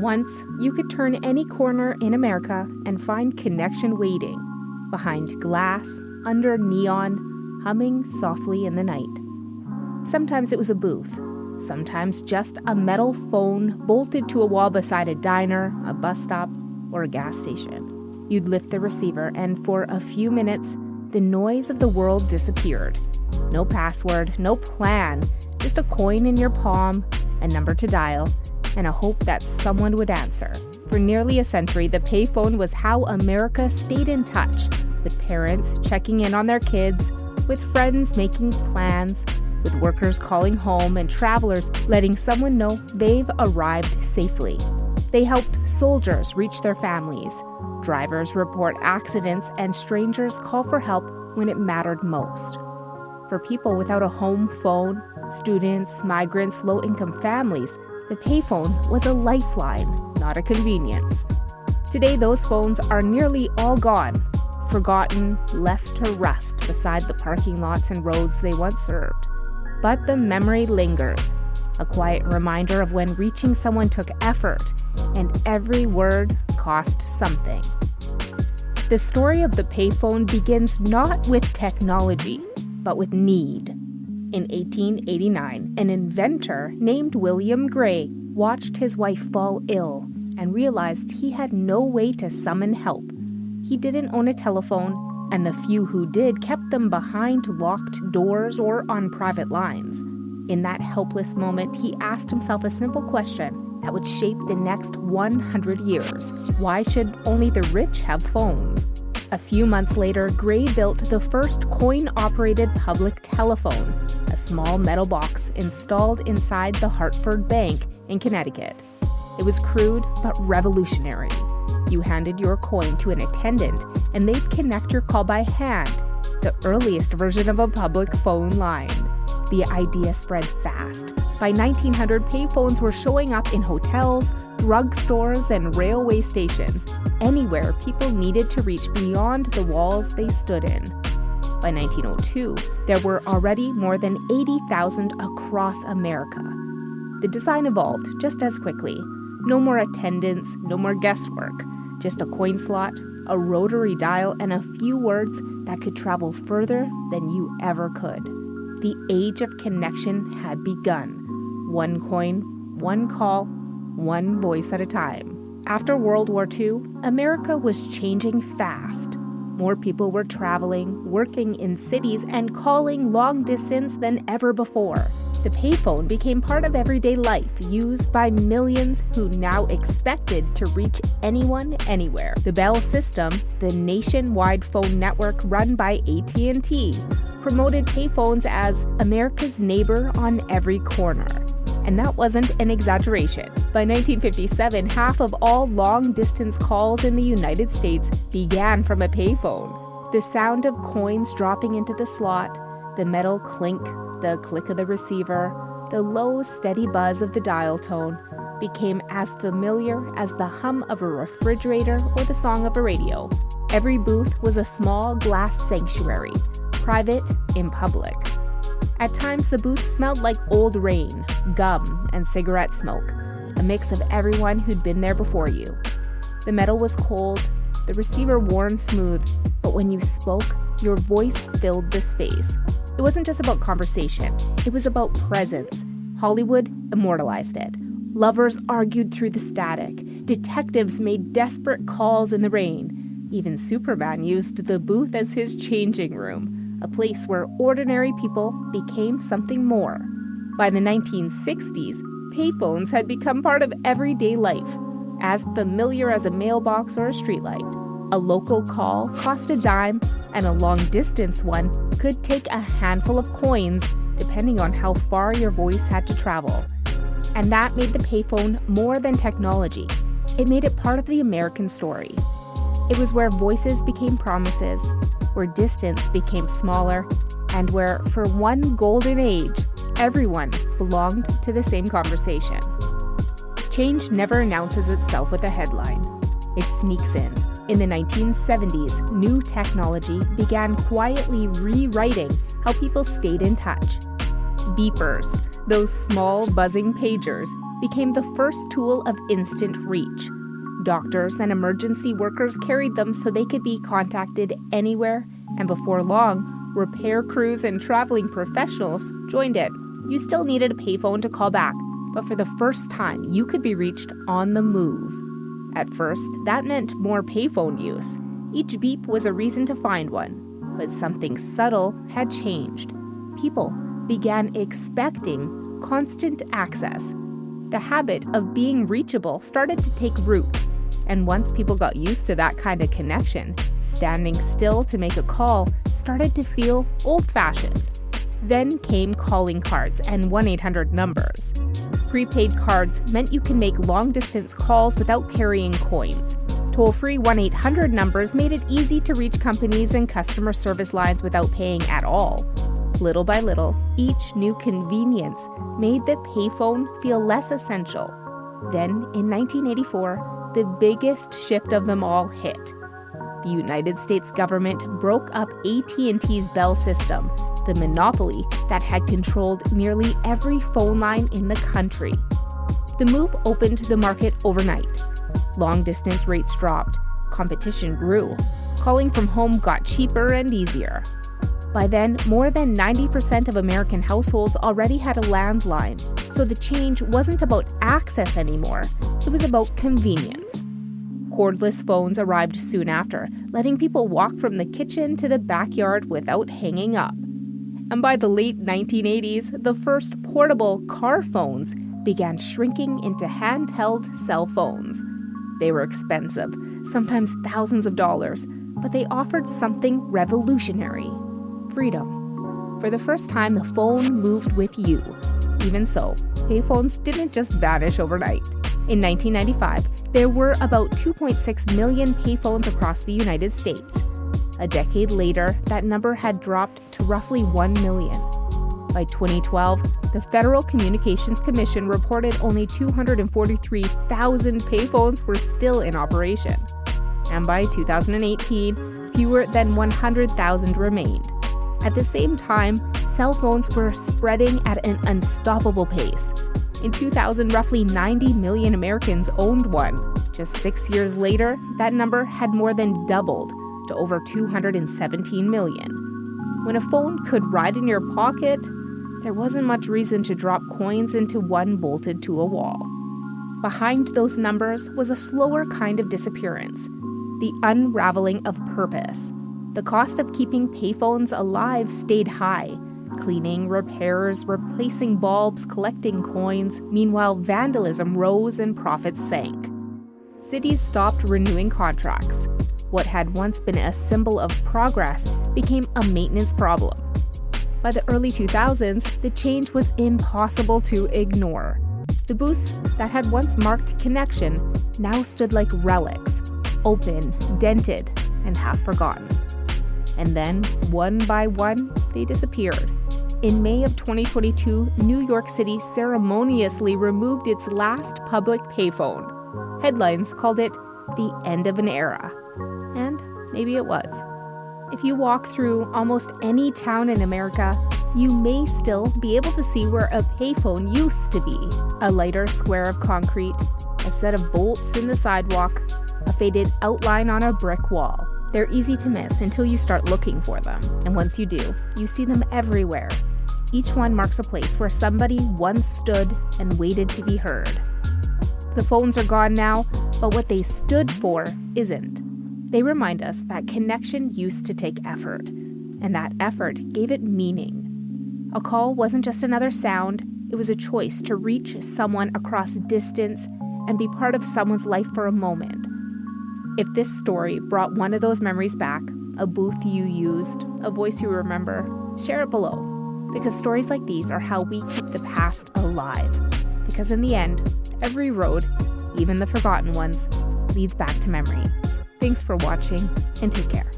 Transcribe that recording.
Once, you could turn any corner in America and find connection waiting, behind glass, under neon, humming softly in the night. Sometimes it was a booth, sometimes just a metal phone bolted to a wall beside a diner, a bus stop, or a gas station. You'd lift the receiver, and for a few minutes, the noise of the world disappeared. No password, no plan, just a coin in your palm, a number to dial, and a hope that someone would answer. For nearly a century, the payphone was how America stayed in touch, with parents checking in on their kids, with friends making plans, with workers calling home and travelers letting someone know they've arrived safely. They helped soldiers reach their families, drivers report accidents, and strangers call for help when it mattered most. For people without a home phone, students, migrants, low-income families, the payphone was a lifeline, not a convenience. Today, those phones are nearly all gone, forgotten, left to rust beside the parking lots and roads they once served. But the memory lingers, a quiet reminder of when reaching someone took effort and every word cost something. The story of the payphone begins not with technology, but with need. In 1889, an inventor named William Gray watched his wife fall ill and realized he had no way to summon help. He didn't own a telephone, and the few who did kept them behind locked doors or on private lines. In that helpless moment, he asked himself a simple question that would shape the next 100 years. Why should only the rich have phones? A few months later, Gray built the first coin-operated public telephone, a small metal box installed inside the Hartford Bank in Connecticut. It was crude but revolutionary. You handed your coin to an attendant, and they'd connect your call by hand, the earliest version of a public phone line. The idea spread fast. By 1900, payphones were showing up in hotels, drugstores, and railway stations, anywhere people needed to reach beyond the walls they stood in. By 1902, there were already more than 80,000 across America. The design evolved just as quickly. No more attendants, no more guesswork, just a coin slot, a rotary dial, and a few words that could travel further than you ever could. The age of connection had begun. One coin, one call, one voice at a time. After World War II, America was changing fast. More people were traveling, working in cities, and calling long distance than ever before. The payphone became part of everyday life, used by millions who now expected to reach anyone, anywhere. The Bell system, the nationwide phone network run by AT&T, promoted payphones as America's neighbor on every corner. And that wasn't an exaggeration. By 1957, half of all long-distance calls in the United States began from a payphone. The sound of coins dropping into the slot, the metal clink, the click of the receiver, the low, steady buzz of the dial tone became as familiar as the hum of a refrigerator or the song of a radio. Every booth was a small glass sanctuary, private in public. At times, the booth smelled like old rain, gum, and cigarette smoke, a mix of everyone who'd been there before you. The metal was cold, the receiver worn smooth, but when you spoke, your voice filled the space. It wasn't just about conversation, it was about presence. Hollywood immortalized it. Lovers argued through the static. Detectives made desperate calls in the rain. Even Superman used the booth as his changing room, a place where ordinary people became something more. By the 1960s, payphones had become part of everyday life, as familiar as a mailbox or a streetlight. A local call cost a dime, and a long-distance one could take a handful of coins, depending on how far your voice had to travel. And that made the payphone more than technology. It made it part of the American story. It was where voices became promises, where distance became smaller, and where, for one golden age, everyone belonged to the same conversation. Change never announces itself with a headline. It sneaks in. In the 1970s, new technology began quietly rewriting how people stayed in touch. Beepers, those small buzzing pagers, became the first tool of instant reach. Doctors and emergency workers carried them so they could be contacted anywhere, and before long, repair crews and traveling professionals joined in. You still needed a payphone to call back, but for the first time, you could be reached on the move. At first, that meant more payphone use. Each beep was a reason to find one. But something subtle had changed. People began expecting constant access. The habit of being reachable started to take root. And once people got used to that kind of connection, standing still to make a call started to feel old-fashioned. Then came calling cards and 1-800 numbers. Prepaid cards meant you could make long-distance calls without carrying coins. Toll-free 1-800 numbers made it easy to reach companies and customer service lines without paying at all. Little by little, each new convenience made the payphone feel less essential. Then, in 1984, the biggest shift of them all hit. The United States government broke up AT&T's Bell system, the monopoly that had controlled nearly every phone line in the country. The move opened the market overnight. Long-distance rates dropped. Competition grew. Calling from home got cheaper and easier. By then, more than 90% of American households already had a landline, so the change wasn't about access anymore. It was about convenience. Cordless phones arrived soon after, letting people walk from the kitchen to the backyard without hanging up. And by the late 1980s, the first portable car phones began shrinking into handheld cell phones. They were expensive, sometimes thousands of dollars, but they offered something revolutionary: freedom. For the first time, the phone moved with you. Even so, payphones didn't just vanish overnight. In 1995, there were about 2.6 million payphones across the United States. A decade later, that number had dropped to roughly 1 million. By 2012, the Federal Communications Commission reported only 243,000 payphones were still in operation. And by 2018, fewer than 100,000 remained. At the same time, cell phones were spreading at an unstoppable pace. In 2000, roughly 90 million Americans owned one. Just 6 years later, that number had more than doubled to over 217 million. When a phone could ride in your pocket, there wasn't much reason to drop coins into one bolted to a wall. Behind those numbers was a slower kind of disappearance, the unraveling of purpose. The cost of keeping payphones alive stayed high. Cleaning, repairs, replacing bulbs, collecting coins. Meanwhile, vandalism rose and profits sank. Cities stopped renewing contracts. What had once been a symbol of progress became a maintenance problem. By the early 2000s, the change was impossible to ignore. The booths that had once marked connection now stood like relics, open, dented, and half forgotten. And then, one by one, they disappeared. In May of 2022, New York City ceremoniously removed its last public payphone. Headlines called it the end of an era. And maybe it was. If you walk through almost any town in America, you may still be able to see where a payphone used to be. A lighter square of concrete, a set of bolts in the sidewalk, a faded outline on a brick wall. They're easy to miss until you start looking for them. And once you do, you see them everywhere. Each one marks a place where somebody once stood and waited to be heard. The phones are gone now, but what they stood for isn't. They remind us that connection used to take effort, and that effort gave it meaning. A call wasn't just another sound, it was a choice to reach someone across distance and be part of someone's life for a moment. If this story brought one of those memories back, a booth you used, a voice you remember, share it below. Because stories like these are how we keep the past alive. Because in the end, every road, even the forgotten ones, leads back to memory. Thanks for watching, and take care.